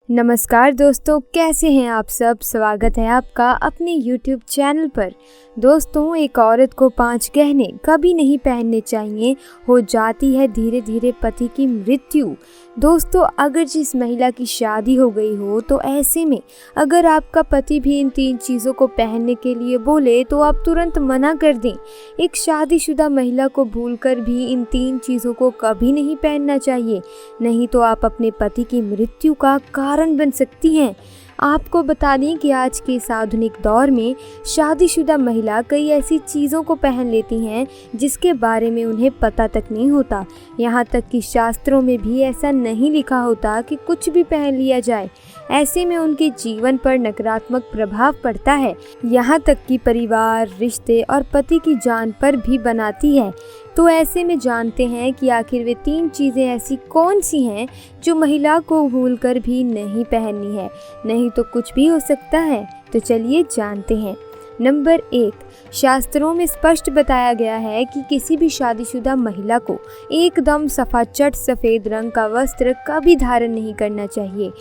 नमस्कार दोस्तों, कैसे हैं आप सब। स्वागत है आपका अपने YouTube चैनल पर। दोस्तों, एक औरत को 5 गहने कभी नहीं पहनने चाहिए, हो जाती है धीरे धीरे पति की मृत्यु। दोस्तों, अगर जिस महिला की शादी हो गई हो तो ऐसे में अगर आपका पति भी इन 3 चीज़ों को पहनने के लिए बोले तो आप तुरंत मना कर दें। एक शादीशुदा महिला को भूलकर भी इन 3 चीज़ों को कभी नहीं पहनना चाहिए, नहीं तो आप अपने पति की मृत्यु का कारण बन सकती हैं। आपको बता दें कि आज के इस आधुनिक दौर में शादीशुदा महिला कई ऐसी चीज़ों को पहन लेती हैं जिसके बारे में उन्हें पता तक नहीं होता। यहाँ तक कि शास्त्रों में भी ऐसा नहीं लिखा होता कि कुछ भी पहन लिया जाए। ऐसे में उनके जीवन पर नकारात्मक प्रभाव पड़ता है, यहाँ तक कि परिवार, रिश्ते और पति की जान पर भी बनाती है। तो ऐसे में जानते हैं कि आखिर वे 3 चीज़ें ऐसी कौन सी हैं जो महिला को भूलकर भी नहीं पहननी है, नहीं तो कुछ भी हो सकता है। तो चलिए जानते हैं। नंबर 1, शास्त्रों में स्पष्ट बताया गया है कि किसी भी शादीशुदा महिला को एकदम सफाचट सफ़ेद रंग का वस्त्र कभी धारण नहीं करना चाहिए।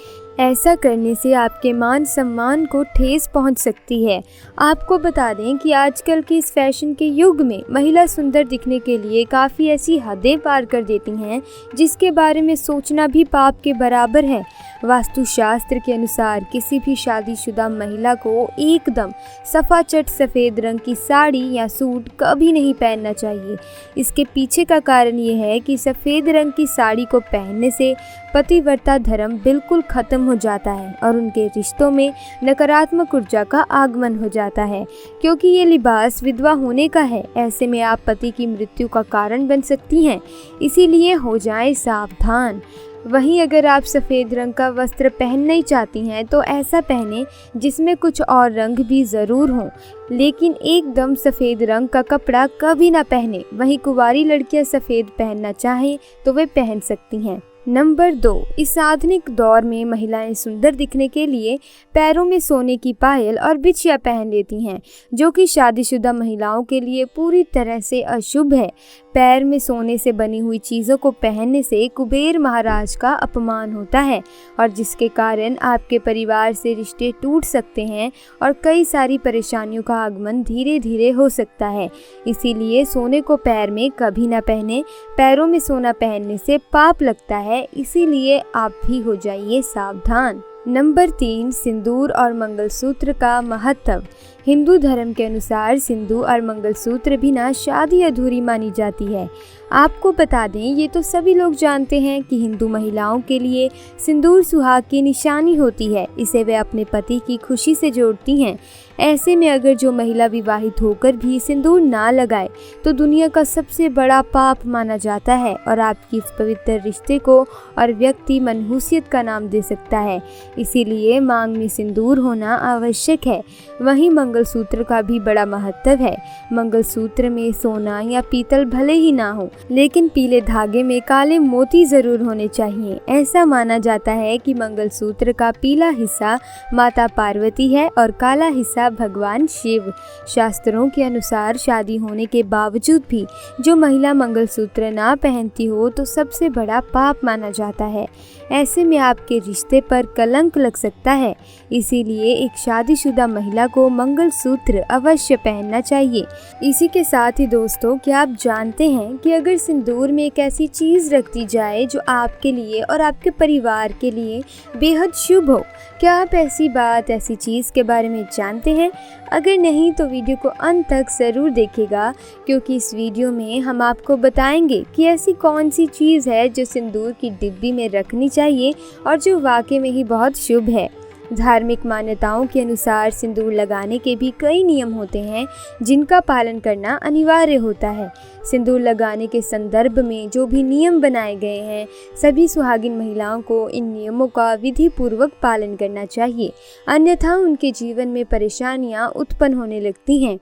ऐसा करने से आपके मान सम्मान को ठेस पहुंच सकती है। आपको बता दें कि आजकल के इस फैशन के युग में महिला सुंदर दिखने के लिए काफ़ी ऐसी हदें पार कर देती हैं जिसके बारे में सोचना भी पाप के बराबर है। वास्तुशास्त्र के अनुसार किसी भी शादीशुदा महिला को एकदम सफाचट सफ़ेद रंग की साड़ी या सूट कभी नहीं पहनना चाहिए। इसके पीछे का कारण ये है कि सफ़ेद रंग की साड़ी को पहनने से पतिव्रता धर्म बिल्कुल ख़त्म हो जाता है और उनके रिश्तों में नकारात्मक ऊर्जा का आगमन हो जाता है, क्योंकि ये लिबास विधवा होने का है। ऐसे में आप पति की मृत्यु का कारण बन सकती हैं, इसीलिए हो जाएं सावधान। वहीं अगर आप सफ़ेद रंग का वस्त्र पहनना ही चाहती हैं तो ऐसा पहने जिसमें कुछ और रंग भी ज़रूर हों, लेकिन एकदम सफ़ेद रंग का कपड़ा कभी ना पहने। वहीं कुंवारी लड़कियां सफ़ेद पहनना चाहें तो वे पहन सकती हैं। नंबर 2, इस आधुनिक दौर में महिलाएं सुंदर दिखने के लिए पैरों में सोने की पायल और बिछिया पहन लेती हैं, जो कि शादीशुदा महिलाओं के लिए पूरी तरह से अशुभ है। पैर में सोने से बनी हुई चीज़ों को पहनने से कुबेर महाराज का अपमान होता है और जिसके कारण आपके परिवार से रिश्ते टूट सकते हैं और कई सारी परेशानियों का आगमन धीरे धीरे हो सकता है। इसीलिए सोने को पैर में कभी ना पहने। पैरों में सोना पहनने से पाप लगता है, इसीलिए आप भी हो जाइए सावधान। नंबर 3, सिंदूर और मंगलसूत्र का महत्व। हिंदू धर्म के अनुसार सिंदूर और मंगलसूत्र बिना शादी अधूरी मानी जाती है। आपको बता दें, ये तो सभी लोग जानते हैं कि हिंदू महिलाओं के लिए सिंदूर सुहाग की निशानी होती है। इसे वे अपने पति की खुशी से जोड़ती हैं। ऐसे में अगर जो महिला विवाहित होकर भी सिंदूर ना लगाए तो दुनिया का सबसे बड़ा पाप माना जाता है और आपकी इस पवित्र रिश्ते को और व्यक्ति मनहूसियत का नाम दे सकता है। इसीलिए मांग में सिंदूर होना आवश्यक है। वहीं मंगलसूत्र का भी बड़ा महत्व है। मंगलसूत्र में सोना या पीतल भले ही ना हो, लेकिन पीले धागे में काले मोती जरूर होने चाहिए। ऐसा माना जाता है कि मंगलसूत्र का पीला हिस्सा माता पार्वती है और काला हिस्सा भगवान शिव। शास्त्रों के अनुसार शादी होने के बावजूद भी जो महिला मंगलसूत्र ना पहनती हो तो सबसे बड़ा पाप माना जाता है। ऐसे में आपके रिश्ते पर कलंक लग सकता है। इसीलिए एक शादीशुदा महिला को मंगलसूत्र अवश्य पहनना चाहिए। इसी के साथ ही दोस्तों, क्या आप जानते हैं कि अगर सिंदूर में एक ऐसी चीज़ रख दी जाए जो आपके लिए और आपके परिवार के लिए बेहद शुभ हो? क्या आप ऐसी चीज़ के बारे में जानते हैं? अगर नहीं तो वीडियो को अंत तक ज़रूर देखिएगा, क्योंकि इस वीडियो में हम आपको बताएंगे कि ऐसी कौन सी चीज़ है जो सिंदूर की डिब्बी में रखनी चाहिए और जो वाकई में ही बहुत शुभ है। धार्मिक मान्यताओं के अनुसार सिंदूर लगाने के भी कई नियम होते हैं जिनका पालन करना अनिवार्य होता है। सिंदूर लगाने के संदर्भ में जो भी नियम बनाए गए हैं, सभी सुहागिन महिलाओं को इन नियमों का विधि पूर्वक पालन करना चाहिए, अन्यथा उनके जीवन में परेशानियां उत्पन्न होने लगती हैं।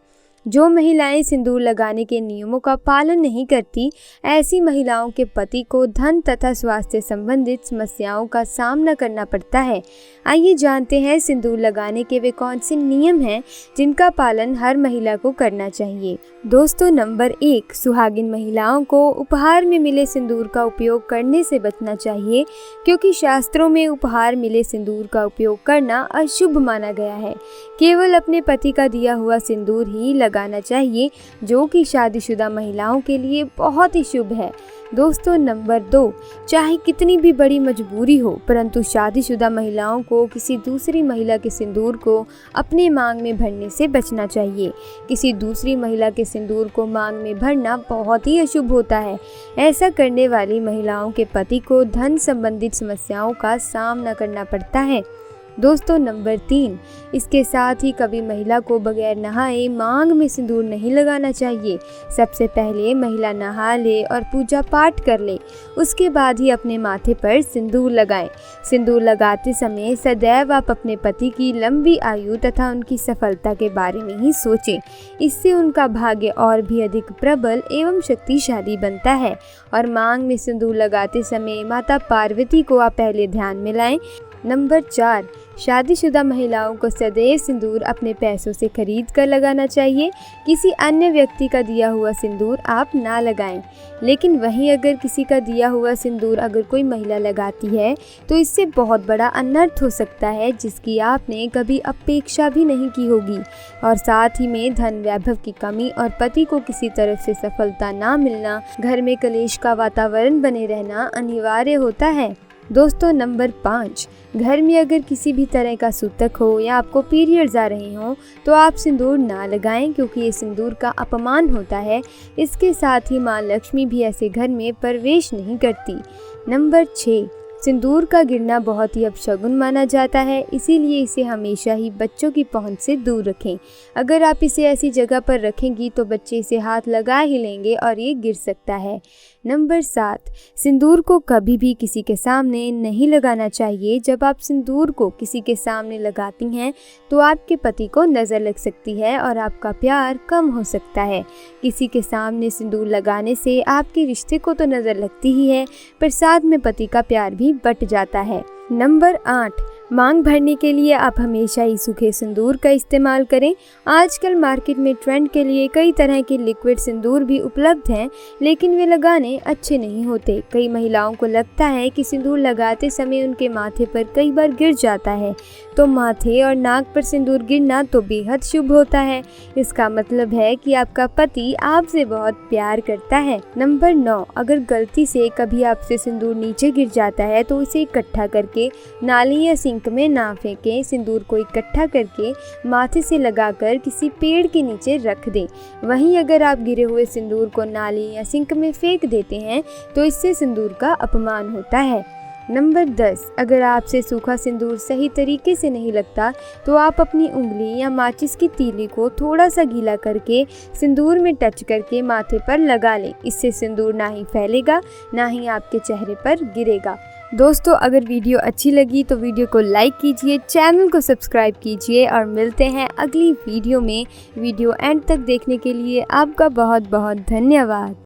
जो महिलाएं सिंदूर लगाने के नियमों का पालन नहीं करती, ऐसी महिलाओं के पति को धन तथा स्वास्थ्य संबंधित समस्याओं का सामना करना पड़ता है। आइए जानते हैं सिंदूर लगाने के वे कौन से नियम हैं जिनका पालन हर महिला को करना चाहिए। दोस्तों, नंबर 1, सुहागिन महिलाओं को उपहार में मिले सिंदूर का उपयोग करने से बचना चाहिए, क्योंकि शास्त्रों में उपहार मिले सिंदूर का उपयोग करना अशुभ माना गया है। केवल अपने पति का दिया हुआ सिंदूर ही लगाना चाहिए, जो कि शादीशुदा महिलाओं के लिए बहुत ही शुभ है। दोस्तों, नंबर 2, चाहे कितनी भी बड़ी मजबूरी हो, परंतु शादीशुदा महिलाओं को किसी दूसरी महिला के सिंदूर को अपने मांग में भरने से बचना चाहिए। किसी दूसरी महिला के सिंदूर को मांग में भरना बहुत ही अशुभ होता है। ऐसा करने वाली महिलाओं के पति को धन संबंधित समस्याओं का सामना करना पड़ता है। दोस्तों, नंबर 3, इसके साथ ही कभी महिला को बगैर नहाए मांग में सिंदूर नहीं लगाना चाहिए। सबसे पहले महिला नहा ले और पूजा पाठ कर ले, उसके बाद ही अपने माथे पर सिंदूर लगाएं। सिंदूर लगाते समय सदैव आप अपने पति की लंबी आयु तथा उनकी सफलता के बारे में ही सोचें। इससे उनका भाग्य और भी अधिक प्रबल एवं शक्तिशाली बनता है। और मांग में सिंदूर लगाते समय माता पार्वती को आप पहले ध्यान में लाएं। नंबर 4, शादीशुदा महिलाओं को सदैव सिंदूर अपने पैसों से खरीद कर लगाना चाहिए। किसी अन्य व्यक्ति का दिया हुआ सिंदूर आप ना लगाएं। लेकिन वहीं अगर किसी का दिया हुआ सिंदूर अगर कोई महिला लगाती है तो इससे बहुत बड़ा अनर्थ हो सकता है, जिसकी आपने कभी अपेक्षा भी नहीं की होगी। और साथ ही में धन वैभव की कमी और पति को किसी तरफ से सफलता ना मिलना, घर में कलेश का वातावरण बने रहना अनिवार्य होता है। दोस्तों, नंबर 5, घर में अगर किसी भी तरह का सूतक हो या आपको पीरियड्स आ रहे हों तो आप सिंदूर ना लगाएं, क्योंकि ये सिंदूर का अपमान होता है। इसके साथ ही माँ लक्ष्मी भी ऐसे घर में प्रवेश नहीं करती। नंबर 6, सिंदूर का गिरना बहुत ही अपशगुन माना जाता है, इसीलिए इसे हमेशा ही बच्चों की पहुंच से दूर रखें। अगर आप इसे ऐसी जगह पर रखेंगी तो बच्चे इसे हाथ लगा ही लेंगे और ये गिर सकता है। नंबर 7, सिंदूर को कभी भी किसी के सामने नहीं लगाना चाहिए। जब आप सिंदूर को किसी के सामने लगाती हैं तो आपके पति को नज़र लग सकती है और आपका प्यार कम हो सकता है। किसी के सामने सिंदूर लगाने से आपके रिश्ते को तो नज़र लगती ही है, पर साथ में पति का प्यार भी बट जाता है। नंबर 8, मांग भरने के लिए आप हमेशा ही सूखे सिंदूर का इस्तेमाल करें। आजकल मार्केट में ट्रेंड के लिए कई तरह के लिक्विड सिंदूर भी उपलब्ध हैं, लेकिन वे लगाने अच्छे नहीं होते। कई महिलाओं को लगता है कि सिंदूर लगाते समय उनके माथे पर कई बार गिर जाता है, तो माथे और नाक पर सिंदूर गिरना तो बेहद शुभ होता है। इसका मतलब है कि आपका पति आपसे बहुत प्यार करता है। नंबर 9, अगर गलती से कभी आपसे सिंदूर नीचे गिर जाता है तो इसे इकट्ठा करके नाली या सिंक में ना फेंकें। सिंदूर को इकट्ठा करके माथे से लगाकर किसी पेड़ के नीचे रख दें। वहीं अगर आप गिरे हुए सिंदूर को नाली या सिंक में फेंक देते हैं तो इससे सिंदूर का अपमान होता है। नंबर 10, अगर आपसे सूखा सिंदूर सही तरीके से नहीं लगता तो आप अपनी उंगली या माचिस की तीली को थोड़ा सा गीला करके सिंदूर में टच करके माथे पर लगा लें। इससे सिंदूर ना ही फैलेगा, ना ही आपके चेहरे पर गिरेगा। दोस्तों, अगर वीडियो अच्छी लगी तो वीडियो को लाइक कीजिए, चैनल को सब्सक्राइब कीजिए और मिलते हैं अगली वीडियो में। वीडियो एंड तक देखने के लिए आपका बहुत बहुत धन्यवाद।